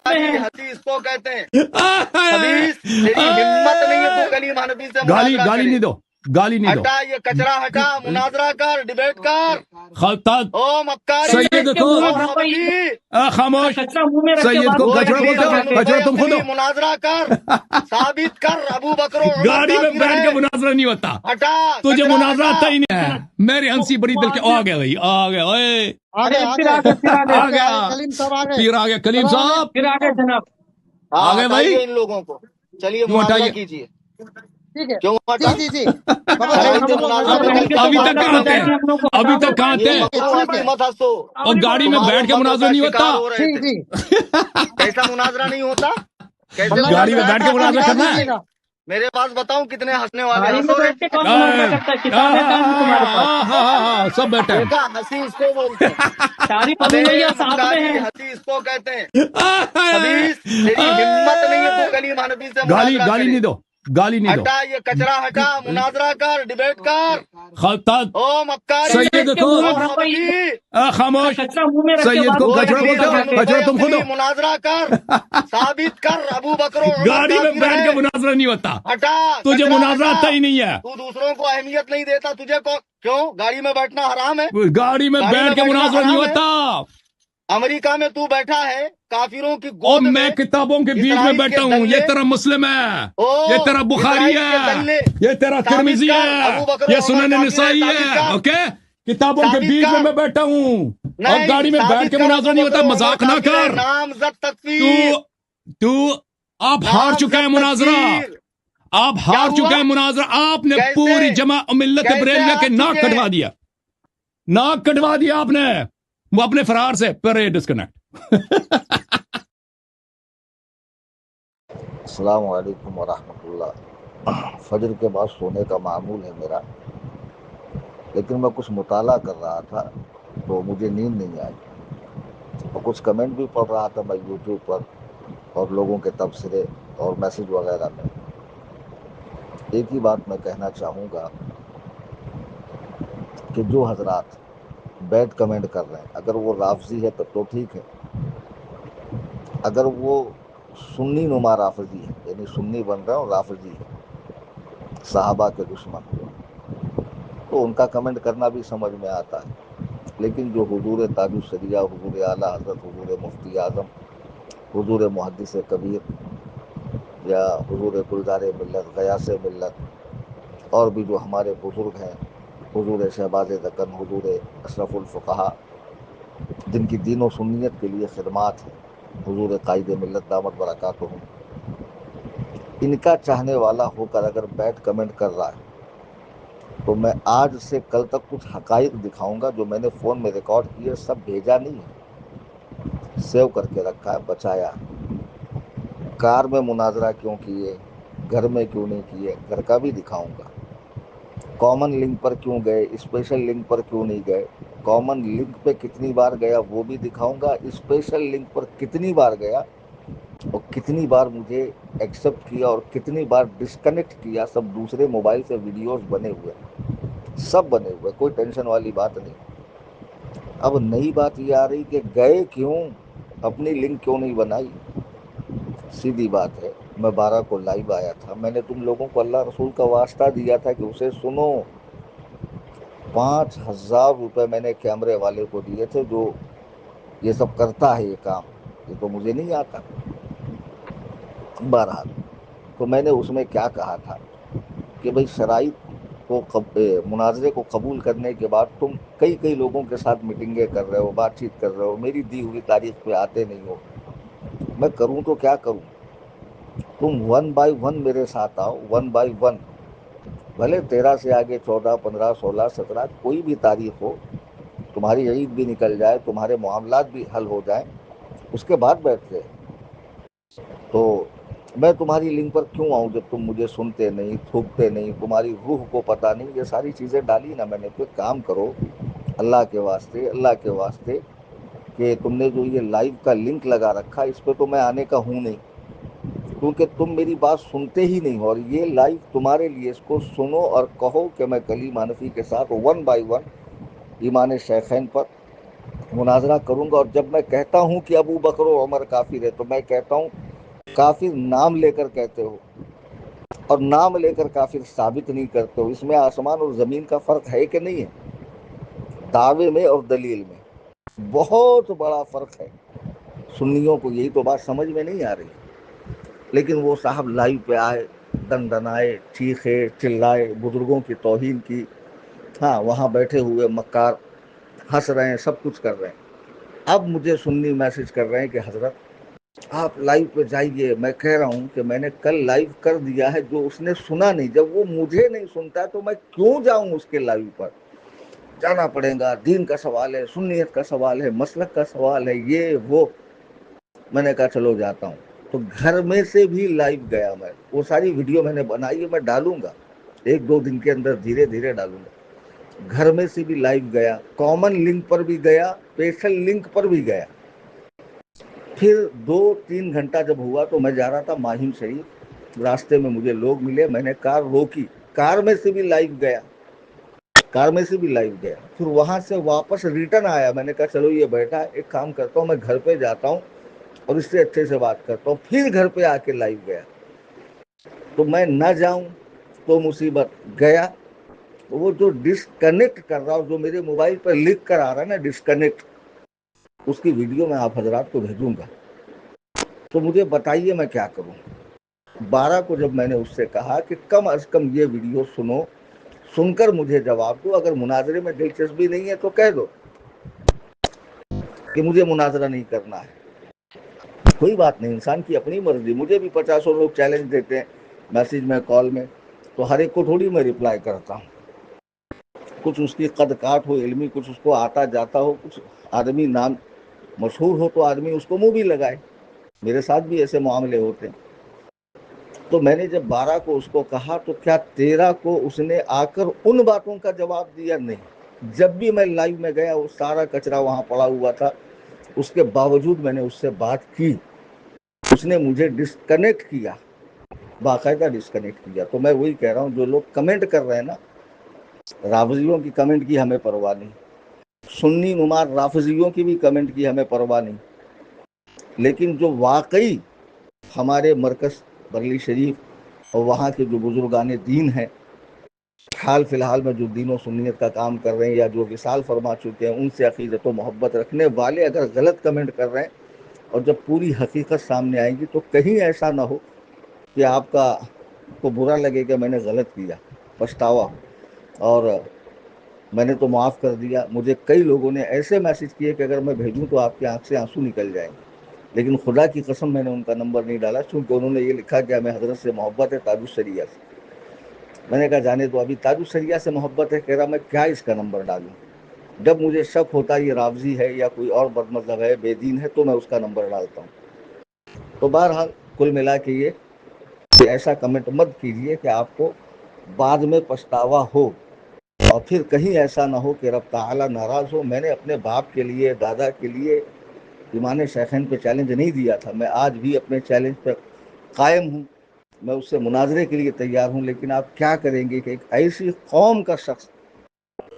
ہیں حدیث کو کہتے ہیں حدیث تیری ہمت نہیں ہے تو کلیم حنفی سے گالی مناظرہ گالی کرے نہیں دو گالی نہیں دو ہٹا یہ کچرا ہٹا مناظرہ کر ڈیبیٹ کر خلطات او مکاری سید کو او خبتی خاموش کچرا منہ میں رکھ کے سید بات کو وہ کچرا ابلیس بولتے بن ہو کچرا ابی تم خود اصلی ہو مناظرہ کر ثابت کر ابو بکر و عمر گاڑی میں کافر بیٹھ کے ہے مناظرہ نہیں ہوتا ہٹا تجھے کچرا مناظرہ ہٹا آتا ہی نہیں ہے میری ہنسی بڑی دل کے آ گیا بھائی آ گیا اوئے ارے پھر آگے آ گیا کلیم صاحب آگے پیر آ گیا کلیم صاحب پھر آگے جناب آ ہاں گئے بھائی ہٹائیے ان لوگوں کو چلیے کیوں مناظرہ ہٹائیے کیجیے ٹھیک ہے کیوں جی ہٹائیں جی جی بابا ارے جان شرائط ہم ہم لوگ مناظرہ اب میں رہ کل کے کے تو ابھی بات تک زمانے کرنا کہاں میں تھے چاہتے ہیں ہم لوگ کو ابھی تک کہاں تھے یہ مکرو ٹھیک ہنسی ہے مت ہنسو اور گاڑی میں تمہارے بیٹھ کے مدرسہ مناظرہ نہیں شکار ہوتا ہو رہے جی تھے جی کیسا مناظرہ نہیں ہوتا کیسے اللہ گاڑی میں مناظرہ بیٹھ جیسا کے ہے آپ کو مناظرہ بتا کرنا ہے دیجیے گا میرے پاس بتاؤں کتنے ہنسنے والے گاڑی میں ہنسو گے بیٹھ کے کون مناظرہ کرتا ہے کتابیں کہاں ہیں تمہارے پاس سب بیٹھے ہیں دیکھا ہنسی اس کو بولتے ہیں تعریف ابے عدویہ ساتھ میں مکاری ہے ہنسی اس کو کہتے ہیں حدیث تیری ہمت نہیں ہے تو کلیم حنفی سے گالی مناظرہ گالی کرے نہیں دو گالی نہیں دو ہٹا یہ کچرا ہٹا مناظرہ کر ڈیبیٹ کر خلطات او مکاری سید کو او خبتی خاموش کچرا منہ میں رکھ کے سید بات کو وہ کچرا ابلیس بولتے ہو بن کچرا ابی تم خود اصلی ہو مناظرہ کر ثابت کر ابو بکر و عمر گاڑی میں کافر بیٹھ کے ہے مناظرہ نہیں ہوتا ہٹا تجھے کچرا مناظرہ ہٹا آتا ہی نہیں ہے تو دوسروں کو اہمیت نہیں دیتا تجھے کو کیوں گاڑی میں بیٹھنا حرام ہے گاڑی میں گاڑی میں بیٹھ کے بیٹھنا مناظرہ نہیں حرام ہے ہوتا امریکہ میں تو بیٹھا ہے کافروں کی اور گود میں میں کتابوں کے بیچ میں اسرائیل کے بیٹھا ہوں یہ دلے تیرا مسلم ہے او یہ تیرا بخاری اسرائیل کے ہے دلے یہ تیرا ثابت ترمذی کر ہے ابو بکر یہ و عمر سنن کافر ہے نسائی ثابت ہے کر اوکے کتابوں کے ثابت بیچ میں کر بیٹھا ہوں اور نہیں گاڑی میں بیٹھ ثابت کے کر مناظرہ ابو نہیں بکر ہوتا و عمر مذاق نہ کافر ہے کر نامزد تو تکفیر تو آپ ہار چکے ہیں نامزد مناظرہ تکفیر آپ کیا ہار ہوا چکے ہیں مناظرہ آپ نے کیسے پوری جمع ملت کیسے بریلیہ کے ہار ناک چکے کٹوا دیا ناک کٹوا دیا آپ نے وہ اپنے فرار سے پھر ڈسکنیکٹ السلام علیکم ورحمۃ اللہ۔ فجر کے بعد سونے کا معمول ہے میرا، لیکن میں کچھ مطالعہ کر رہا تھا تو مجھے نیند نہیں آئی، اور کچھ کمنٹ بھی پڑھ رہا تھا میں یوٹیوب پر اور لوگوں کے تبصرے اور میسج وغیرہ میں۔ ایک ہی بات میں کہنا چاہوں گا کہ جو حضرات بیڈ کمنٹ کر رہے ہیں، اگر وہ رافضی ہے تو ٹھیک ہے، اگر وہ سنی نما رافضی ہے یعنی سنی بن رہا ہے اور رافضی ہے صحابہ کے دشمن، تو ان کا کمنٹ کرنا بھی سمجھ میں آتا ہے، لیکن جو حضور تاج الشریعہ، حضور اعلیٰ حضرت، حضور مفتی اعظم، حضور محدث کبیر یا حضور گلزار ملت، غیاث ملت، اور بھی جو ہمارے بزرگ ہیں، حضور شہباز دکن، حضور اشرف الفقہا، جن کی دین و سنیت کے لیے خدمات ہیں، حضور قائد ملت دامت برکاتہم، ان کا چاہنے والا ہو کر اگر بیٹھ کمنٹ کر رہا ہے تو میں آج سے کل تک کچھ حقائق دکھاؤں گا جو میں نے فون میں ریکارڈ کیے، سب بھیجا نہیں ہے، سیو کر کے رکھا ہے، بچایا ہے۔ کار میں مناظرہ کیوں کیے، گھر میں کیوں نہیں کیے، گھر کا بھی دکھاؤں گا۔ کامن لنک پر کیوں گئے، اسپیشل لنک پر کیوں نہیں گئے، کامن لنک پہ کتنی بار گیا وہ بھی دکھاؤں گا، اسپیشل لنک پر کتنی بار گیا اور کتنی بار مجھے ایکسیپٹ کیا اور کتنی بار ڈسکنیکٹ کیا، سب دوسرے موبائل سے ویڈیوز بنے ہوئے، سب بنے ہوئے، کوئی ٹینشن والی بات نہیں۔ اب نئی بات یہ آ رہی کہ گئے کیوں، اپنی لنک کیوں نہیں بنائی؟ سیدھی بات ہے، میں 12 کو لائیو آیا تھا، میں نے تم لوگوں کو اللہ رسول کا واسطہ دیا تھا کہ اسے سنو۔ 5,000 روپے میں نے کیمرے والے کو دیے تھے جو یہ سب کرتا ہے، یہ کام، یہ تو مجھے نہیں آتا۔ بہرحال تو میں نے اس میں کیا کہا تھا کہ بھئی شرائط کو مناظرے کو قبول کرنے کے بعد تم کئی لوگوں کے ساتھ میٹنگیں کر رہے ہو، بات چیت کر رہے ہو، میری دی ہوئی تاریخ پہ آتے نہیں ہو، میں کروں تو کیا کروں؟ تم 1 بائی 1 میرے ساتھ آؤ، 1 بائی 1، بھلے 13 سے آگے 14، 15، 16، 17 کوئی بھی تاریخ ہو، تمہاری عید بھی نکل جائے، تمہارے معاملات بھی حل ہو جائیں، اس کے بعد بیٹھتے ہیں۔ تو میں تمہاری لنک پر کیوں آؤں جب تم مجھے سنتے نہیں، تھوکتے نہیں، تمہاری روح کو پتہ نہیں، یہ ساری چیزیں ڈالی نا میں نے۔ کوئی کام کرو اللہ کے واسطے کہ تم نے جو یہ لائیو کا لنک لگا رکھا، اس پہ تو میں آنے کا ہوں نہیں، کیونکہ تم میری بات سنتے ہی نہیں ہو، اور یہ لائیو تمہارے لیے، اس کو سنو اور کہو کہ میں کلیم حنفی کے ساتھ 1 بائی 1 ایمان شیخین پر مناظرہ کروں گا. اور جب میں کہتا ہوں کہ ابو بکر و عمر کافر ہے تو میں کہتا ہوں کافر نام لے کر کہتے ہو اور نام لے کر کافر ثابت نہیں کرتے ہو. اس میں آسمان اور زمین کا فرق ہے کہ نہیں ہے؟ دعوے میں اور دلیل میں بہت بڑا فرق ہے. سنیوں کو یہی تو بات سمجھ میں نہیں آ رہی. لیکن وہ صاحب لائیو پہ آئے, دن دنائے, چیخے, چلائے, بزرگوں کی توہین کی. ہاں, وہاں بیٹھے ہوئے مکار ہنس رہے ہیں, سب کچھ کر رہے ہیں. اب مجھے سنی میسج کر رہے ہیں کہ حضرت آپ لائیو پہ جائیے. میں کہہ رہا ہوں کہ میں نے کل لائیو کر دیا ہے, جو اس نے سنا نہیں. جب وہ مجھے نہیں سنتا تو میں کیوں جاؤں اس کے لائیو پر؟ جانا پڑے گا, دین کا سوال ہے, سنیت کا سوال ہے, مسلک کا سوال ہے, یہ وہ. میں نے کہا چلو جاتا ہوں. تو گھر میں سے بھی لائیو گیا میں. وہ ساری ویڈیو میں نے بنائی ہے, میں ڈالوں گا 1-2 دن کے اندر, دھیرے دھیرے ڈالوں گا. گھر میں سے بھی لائیو گیا, کامن لنک پر بھی گیا, اسپیشل لنک پر بھی گیا. پھر 2-3 گھنٹہ جب ہوا تو میں جا رہا تھا ماہم شریف. راستے میں مجھے لوگ ملے, میں نے کار روکی, کار میں سے بھی لائیو گیا, کار میں سے بھی لائیو گیا. پھر وہاں سے واپس ریٹرن آیا. میں نے کہا چلو یہ بیٹھا, ایک کام کرتا ہوں, میں گھر پہ جاتا ہوں اور اس سے اچھے سے بات کرتا ہوں. پھر گھر پہ آ کے لائیو گیا. تو میں نہ جاؤں تو مصیبت. گیا وہ جو ڈسکنیکٹ کر رہا, جو میرے موبائل پر لکھ کر آ رہا ہے نا ڈسکنیکٹ, اس کی ویڈیو میں آپ حضرات کو بھیجوں گا. تو مجھے بتائیے میں کیا کروں. 12 کو جب میں نے اس سے کہا کہ کم از کم یہ ویڈیو سنو, سن کر مجھے جواب دو. اگر مناظرے میں دلچسپی نہیں ہے تو کہہ دو کہ مجھے مناظرہ نہیں کرنا ہے. کوئی بات نہیں, انسان کی اپنی مرضی. مجھے بھی 50 لوگ چیلنج دیتے ہیں میسیج میں, کال میں, تو ہر ایک کو تھوڑی میں رپلائی کرتا ہوں. کچھ اس کی قد کاٹ ہو علمی, کچھ اس کو آتا جاتا ہو, کچھ آدمی نام مشہور ہو تو آدمی اس کو منہ بھی لگائے. میرے ساتھ بھی ایسے معاملے ہوتے ہیں. تو میں نے جب 12 کو اس کو کہا تو کیا 13 کو اس نے آ کر ان باتوں کا جواب دیا؟ نہیں. جب بھی میں لائیو میں گیا وہ سارا کچرا وہاں پڑا ہوا تھا. اس کے باوجود میں نے اس سے بات کی. اس نے مجھے ڈسکنیکٹ کیا, باقاعدہ ڈسکنیکٹ کیا. تو میں وہی کہہ رہا ہوں, جو لوگ کمنٹ کر رہے ہیں نا, رافضیوں کی کمنٹ کی ہمیں پرواہ نہیں, سنی نمار رافضیوں کی بھی کمنٹ کی ہمیں پرواہ نہیں. لیکن جو واقعی ہمارے مرکز بریلی شریف اور وہاں کے جو بزرگان دین ہیں, حال فی الحال میں جو دین و سنیت کا کام کر رہے ہیں یا جو وصال فرما چکے ہیں, ان سے عقیدت و محبت رکھنے والے اگر غلط کمنٹ کر رہے ہیں اور جب پوری حقیقت سامنے آئے گی تو کہیں ایسا نہ ہو کہ آپ کو برا لگے کہ میں نے غلط کیا, پچھتاوا ہو. اور میں نے تو معاف کر دیا. مجھے کئی لوگوں نے ایسے میسج کیے کہ اگر میں بھیجوں تو آپ کی آنکھ سے آنسو نکل جائیں گے. لیکن خدا کی قسم میں نے ان کا نمبر نہیں ڈالا, چونکہ انہوں نے یہ لکھا کہ ہمیں حضرت سے محبت ہے, تاج الشریعہ سے. میں نے کہا جانے تو, ابھی تاج الشریعہ سے محبت ہے, کہہ رہا میں کیا اس کا نمبر ڈالوں. جب مجھے شک ہوتا یہ رافضی ہے یا کوئی اور بد مذہب ہے, بے دین ہے, تو میں اس کا نمبر ڈالتا ہوں. تو بہرحال کل ملا کے یہ کہ ایسا کمنٹ مت کیجیے کہ آپ کو بعد میں پچھتاوا ہو اور پھر کہیں ایسا نہ ہو کہ رب تعالی ناراض ہو. میں نے اپنے باپ کے لیے, دادا کے لیے امام شیخین پہ چیلنج نہیں دیا تھا. میں آج بھی اپنے چیلنج پہ قائم ہوں, میں اس سے مناظرے کے لیے تیار ہوں. لیکن آپ کیا کریں گے کہ ایک ایسی قوم کا شخص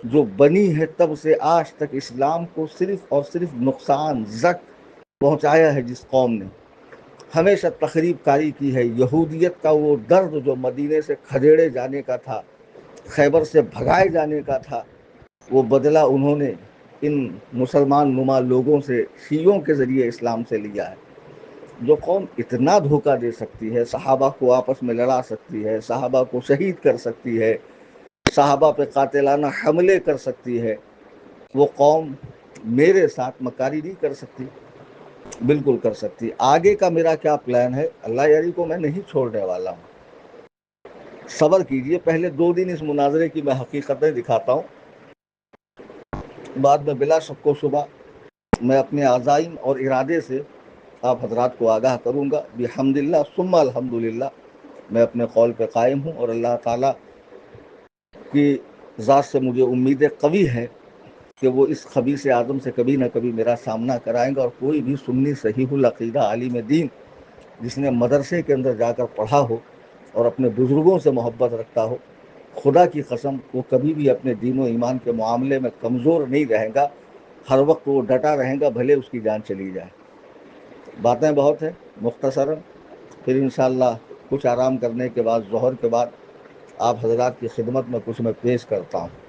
جو بنی ہے تب سے آج تک اسلام کو صرف اور صرف نقصان زک پہنچایا ہے, جس قوم نے ہمیشہ تخریب کاری کی ہے. یہودیت کا وہ درد جو مدینے سے کھدیڑے جانے کا تھا, خیبر سے بھگائے جانے کا تھا, وہ بدلہ انہوں نے ان مسلمان نما لوگوں سے, شیعوں کے ذریعے اسلام سے لیا ہے. جو قوم اتنا دھوکہ دے سکتی ہے, صحابہ کو آپس میں لڑا سکتی ہے, صحابہ کو شہید کر سکتی ہے, صحابہ پہ قاتلانہ حملے کر سکتی ہے, وہ قوم میرے ساتھ مکاری نہیں کر سکتی. بالکل کر سکتی. آگے کا میرا کیا پلان ہے, اللہ یاری کو میں نہیں چھوڑنے والا ہوں. صبر کیجئے, پہلے 2 دن اس مناظرے کی میں حقیقتیں دکھاتا ہوں, بعد میں بلا شک و شبہ میں اپنے عزائم اور ارادے سے آپ حضرات کو آگاہ کروں گا. بحمدللہ ثم الحمدللہ میں اپنے قول پہ قائم ہوں, اور اللہ تعالیٰ کی ذات سے مجھے امید قوی ہے کہ وہ اس خبیث اعظم سے کبھی نہ کبھی میرا سامنا کرائیں گا. اور کوئی بھی سنی صحیح العقیدہ عالم دین جس نے مدرسے کے اندر جا کر پڑھا ہو اور اپنے بزرگوں سے محبت رکھتا ہو, خدا کی قسم وہ کبھی بھی اپنے دین و ایمان کے معاملے میں کمزور نہیں رہے گا. ہر وقت وہ ڈٹا رہے گا بھلے اس کی جان چلی جائے. باتیں بہت ہیں مختصراً، پھر انشاءاللہ کچھ آرام کرنے کے بعد ظہر کے بعد آپ حضرات کی خدمت میں کچھ میں پیش کرتا ہوں.